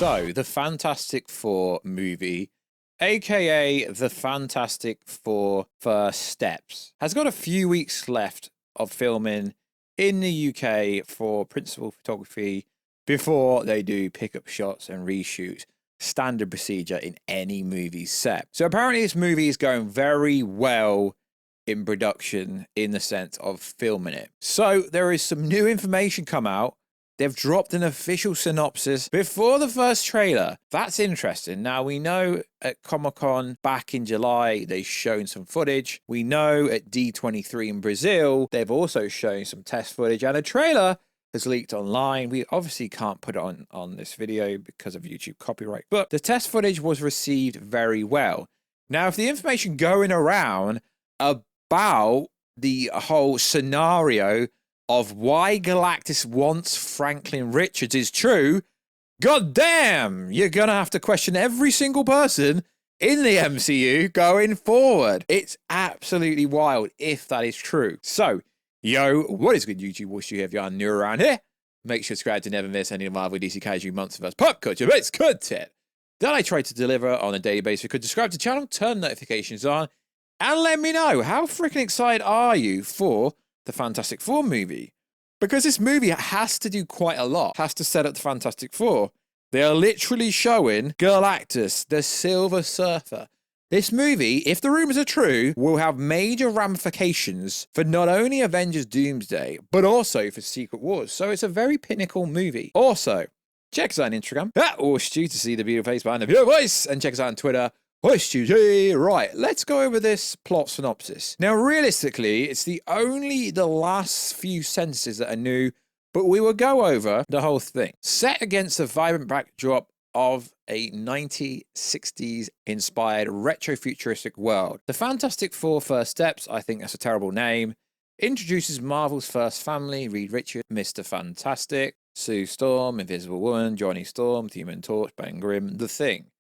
So, the Fantastic Four movie, aka the Fantastic Four First Steps, has got a few weeks left of filming in the UK for principal photography before they do pickup shots and reshoots. Standard procedure in any movie set. So apparently this movie is going very well in production in the sense of filming it. So there is some new information come out. They've dropped an official synopsis before the first trailer. That's interesting. Now, we know at Comic-Con back in July, they've shown some footage. We know at D23 in Brazil, they've also shown some test footage, and a trailer has leaked online. We obviously can't put it on this video because of YouTube copyright, but the test footage was received very well. Now, if the information going around about the whole scenario of why Galactus wants Franklin Richards is true, god damn, you're gonna have to question every single person in the MCU going forward. It's absolutely wild if that is true. So, yo, what is good, YouTube? Warstu here if you are new around here. Make sure to subscribe to never miss any of Marvel, DC, Kaiju, Multiverse, pop culture, but it's content that I try to deliver on a daily basis. You could subscribe to the channel, turn notifications on, and let me know, how freaking excited are you for the Fantastic Four movie? Because this movie has to do quite a lot, has to set up the Fantastic Four. They are literally showing Galactus, the Silver Surfer. This movie, if the rumors are true, will have major ramifications for not only Avengers Doomsday, but also for Secret Wars. So it's a very pinnacle movie. Also, check us out on Instagram, at Warstu, to see the beautiful face behind the beautiful voice, and check us out on Twitter, Warstu. Right, let's go over this plot synopsis. Now, realistically, it's the last few sentences that are new, but we will go over the whole thing. Set against the vibrant backdrop of a 1960s inspired retro-futuristic world, the Fantastic Four First Steps, I think that's a terrible name, introduces Marvel's first family: Reed Richards, Mr. Fantastic, Sue Storm, Invisible Woman, Johnny Storm, the Human Torch, Ben Grimm, The Thing,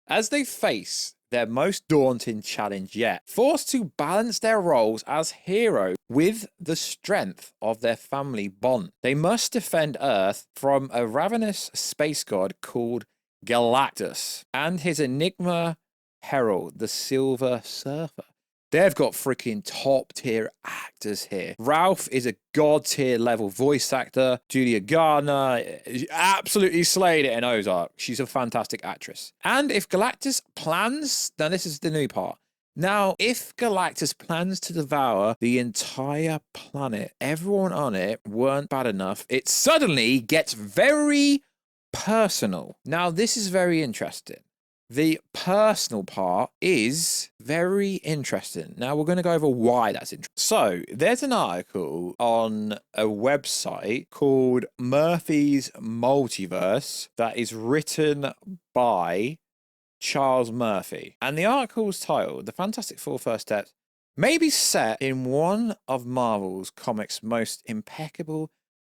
as they face their most daunting challenge yet, forced to balance their roles as heroes with the strength of their family bond. They must defend Earth from a ravenous space god called Galactus and his Enigma herald, the Silver Surfer. They've got freaking top tier actors here. Ralph is a god tier level voice actor. Julia Gardner absolutely slayed it in Ozark. She's a fantastic actress. And if Galactus plans, now this is the new part. Now, if Galactus plans to devour the entire planet, everyone on it weren't bad enough, it suddenly gets very personal. Now, this is very interesting. The personal part is very interesting. Now, we're going to go over why that's interesting. So, there's an article on a website called Murphy's Multiverse that is written by Charles Murphy. And the article's titled, The Fantastic Four First Steps may be set in one of Marvel's comics' most impeccable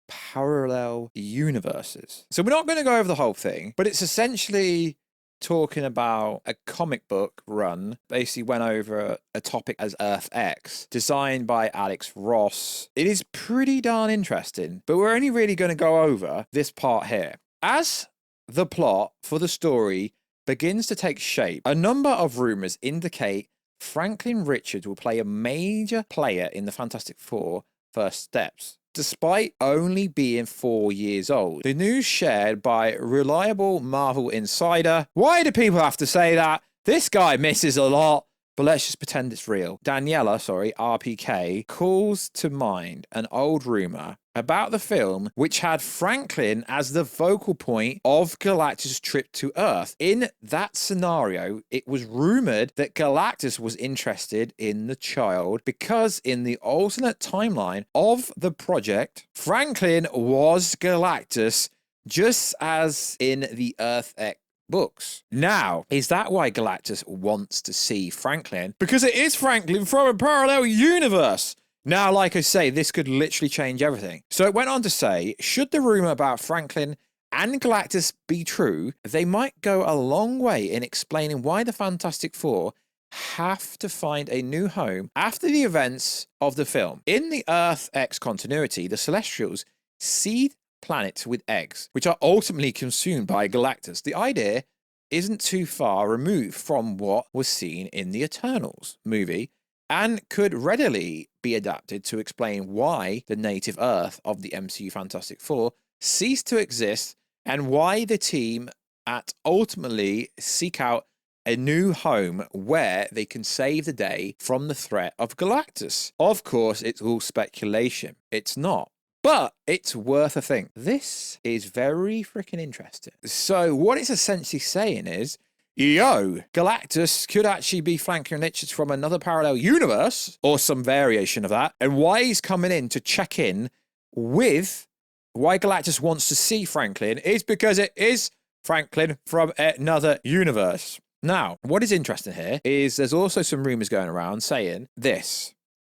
parallel universes. So we're not going to go over the whole thing, but it's essentially talking about a comic book run, basically went over a topic as Earth X, designed by Alex Ross. It is pretty darn interesting, but we're only really going to go over this part here. As the plot for the story begins to take shape, a number of rumors indicate Franklin Richards will play a major player in the Fantastic Four First Steps, despite only being 4 years old. The news shared by reliable Marvel insider. Why do people have to say that? This guy misses a lot, but let's just pretend it's real. RPK, calls to mind an old rumor about the film which had Franklin as the focal point of Galactus' trip to Earth. In that scenario, it was rumored that Galactus was interested in the child because in the alternate timeline of the project, Franklin was Galactus, just as in the Earth X books. Now, is that why Galactus wants to see Franklin? Because it is Franklin from a parallel universe. Now, like I say, this could literally change everything. So it went on to say, should the rumor about Franklin and Galactus be true, they might go a long way in explaining why the Fantastic Four have to find a new home after the events of the film. In the Earth X continuity, the Celestials seed planets with eggs, which are ultimately consumed by Galactus. The idea isn't too far removed from what was seen in the Eternals movie, and could readily be adapted to explain why the native Earth of the MCU Fantastic Four ceased to exist, and why the team at ultimately seek out a new home where they can save the day from the threat of Galactus. Of course, it's all speculation. It's not. But it's worth a think. This is very freaking interesting. So what it's essentially saying is, yo, Galactus could actually be Franklin Richards from another parallel universe, or some variation of that, and why he's coming in to check in with why Galactus wants to see Franklin is because it is Franklin from another universe. Now, what is interesting here is there's also some rumors going around saying this.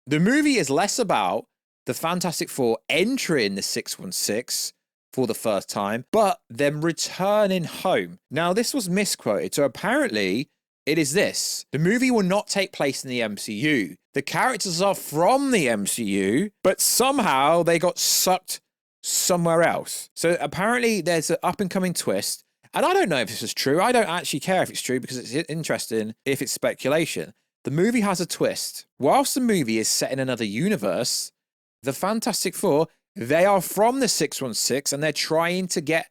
The movie is less about the Fantastic Four entering the 616 for the first time, but them returning home. Now, this was misquoted, so apparently it is this. The movie will not take place in the MCU. The characters are from the MCU, but somehow they got sucked somewhere else. So apparently there's an up-and-coming twist, and I don't know if this is true. I don't actually care if it's true because it's interesting if it's speculation. The movie has a twist. Whilst the movie is set in another universe, the Fantastic Four, they are from the 616 and they're trying to get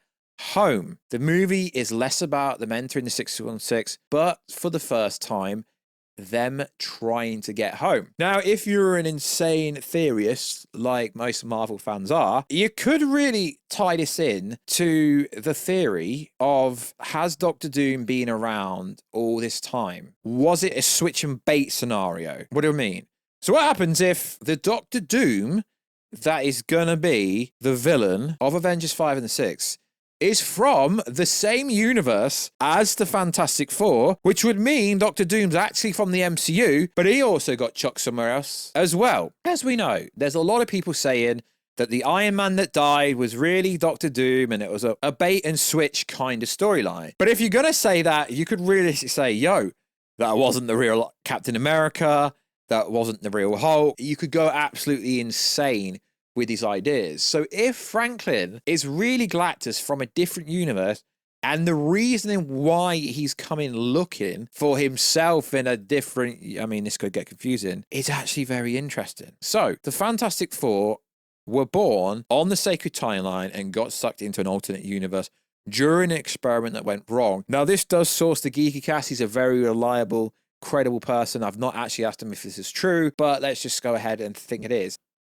home. The movie is less about them entering the 616, but for the first time, them trying to get home. Now, if you're an insane theorist, like most Marvel fans are, you could really tie this in to the theory of, has Doctor Doom been around all this time? Was it a switch and bait scenario? What do I mean? So what happens if the Doctor Doom that is gonna be the villain of Avengers 5 and 6 is from the same universe as the Fantastic Four, which would mean Doctor Doom's actually from the MCU, but he also got chucked somewhere else as well. As we know, there's a lot of people saying that the Iron Man that died was really Doctor Doom and it was a bait and switch kind of storyline. But if you're gonna say that, you could really say, yo, that wasn't the real Captain America, that wasn't the real Hulk. You could go absolutely insane with these ideas. So if Franklin is really Galactus from a different universe, and the reasoning why he's coming looking for himself in a different, I mean, this could get confusing, is actually very interesting. So the Fantastic Four were born on the sacred timeline and got sucked into an alternate universe during an experiment that went wrong. Now, this does source the Geeky Cast. He's a very reliable, credible person. I've not actually asked him if this is true, but let's just go ahead and think it is.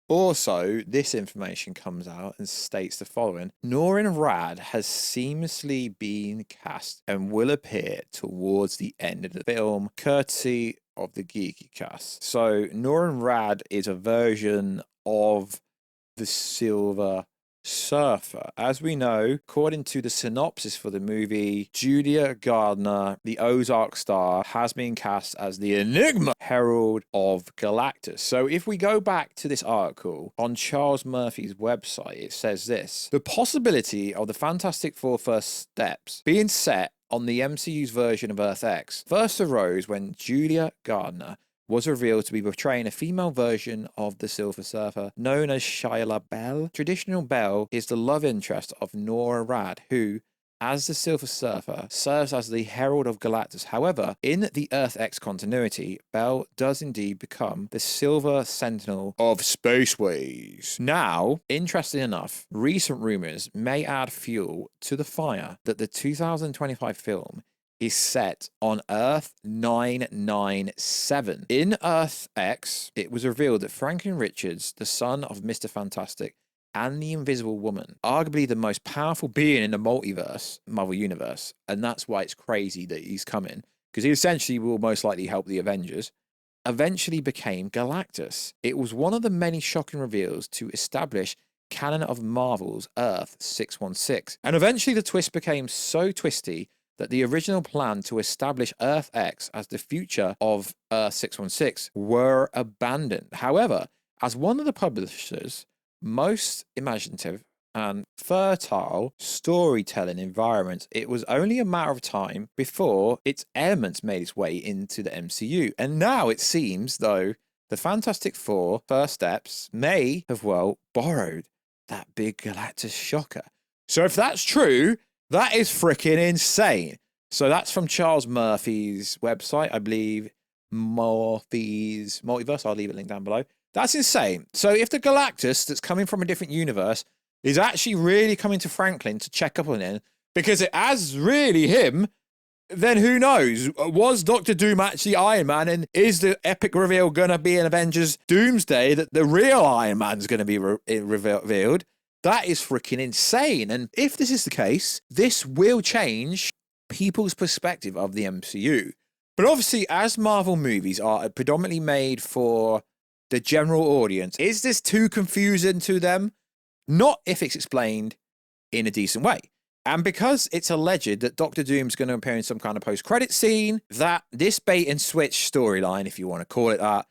Also, this information comes out and states the following. Norrin Rad has seamlessly been cast and will appear towards the end of the film, courtesy of the Geeky Cast. So, Norrin Rad is a version of the Silver Surfer. As we know, according to the synopsis for the movie, Julia Gardner, the Ozark star, has been cast as the Enigma Herald of Galactus. So if we go back to this article on Charles Murphy's website, it says this: the possibility of the Fantastic Four first steps being set on the MCU's version of Earth X first arose when Julia Gardner was revealed to be portraying a female version of the Silver Surfer known as Shia Bell. Traditional Bell is the love interest of Nora Rad, who, as the Silver Surfer, serves as the Herald of Galactus. However, in the Earth X continuity, Bell does indeed become the Silver Sentinel of Spaceways. Now, interesting enough, recent rumors may add fuel to the fire that the 2025 film is set on Earth 997. In Earth X, it was revealed that Franklin Richards, the son of Mr. Fantastic and the Invisible Woman, arguably the most powerful being in the multiverse, Marvel Universe, and that's why it's crazy that he's coming, because he essentially will most likely help the Avengers, eventually became Galactus. It was one of the many shocking reveals to establish canon of Marvel's Earth 616. And eventually the twist became so twisty that the original plan to establish Earth X as the future of Earth 616 were abandoned. However, as one of the publishers' most imaginative and fertile storytelling environments, it was only a matter of time before its elements made its way into the MCU. And now it seems, though, the Fantastic Four first steps may have, well, borrowed that big Galactus shocker. So if that's true, that is freaking insane. So that's from Charles Murphy's website, I believe, Multiverse. I'll leave it linked down below. That's insane. So if the Galactus that's coming from a different universe is actually really coming to Franklin to check up on him, because it has really him, then who knows? Was Doctor Doom actually Iron Man? And is the epic reveal going to be in Avengers Doomsday that the real Iron Man's going to be revealed? That is freaking insane. And if this is the case, this will change people's perspective of the MCU. But obviously, as Marvel movies are predominantly made for the general audience, is this too confusing to them? Not if it's explained in a decent way. And because it's alleged that Doctor Doom's going to appear in some kind of post-credit scene, that this bait and switch storyline, if you want to call it that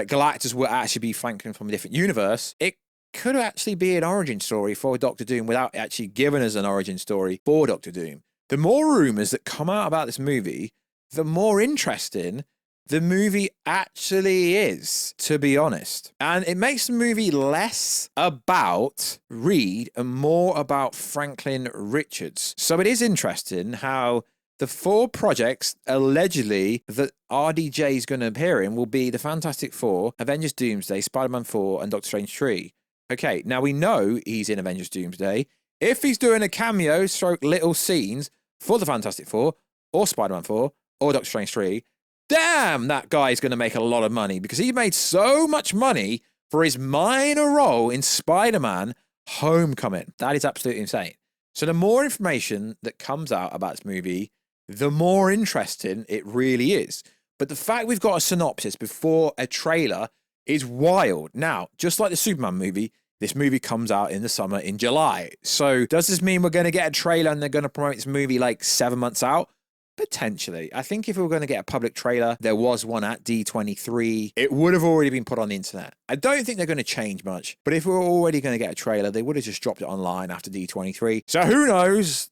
Galactus will actually be Franklin from a different universe, it could actually be an origin story for Doctor Doom without actually giving us an origin story for Doctor Doom. The more rumors that come out about this movie, the more interesting the movie actually is, to be honest. And it makes the movie less about Reed and more about Franklin Richards. So it is interesting how the 4 projects allegedly that RDJ is going to appear in will be the Fantastic Four, Avengers Doomsday, Spider-Man 4, and Doctor Strange 3. Okay, now we know he's in Avengers Doomsday. If he's doing a cameo stroke little scenes for the Fantastic Four, or Spider-Man 4, or Doctor Strange 3, damn, that guy's going to make a lot of money, because he made so much money for his minor role in Spider-Man Homecoming. That is absolutely insane. So the more information that comes out about this movie, the more interesting it really is. But the fact we've got a synopsis before a trailer is wild. Now, just like the Superman movie, this movie comes out in the summer in July. So does this mean we're going to get a trailer and they're going to promote this movie like 7 months out? Potentially. I think if we were going to get a public trailer, there was one at D23, it would have already been put on the internet. I don't think they're going to change much, but if we were already going to get a trailer, they would have just dropped it online after D23. So who knows?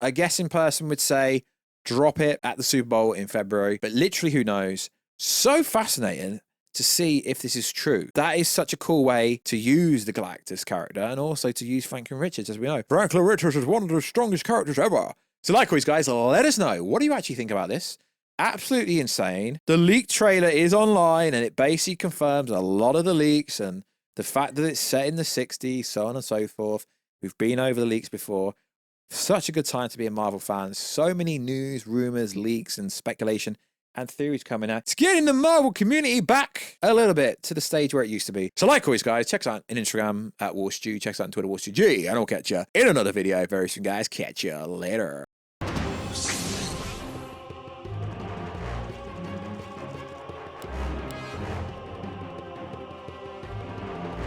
I guess in person would say drop it at the Super Bowl in February, but literally who knows? So fascinating to see if this is true. That is such a cool way to use the Galactus character and also to use Franklin Richards, as we know. Franklin Richards is one of the strongest characters ever. So likewise, guys, let us know. What do you actually think about this? Absolutely insane. The leaked trailer is online and it basically confirms a lot of the leaks and the fact that it's set in the 60s, so on and so forth. We've been over the leaks before. Such a good time to be a Marvel fan. So many news, rumors, leaks, and speculation and theories coming out. It's getting the Marvel community back a little bit to the stage where it used to be. So like always, guys, check us out on Instagram at Warstu. Check us out on Twitter, WarstuG. And I'll catch you in another video very soon, guys. Catch you later.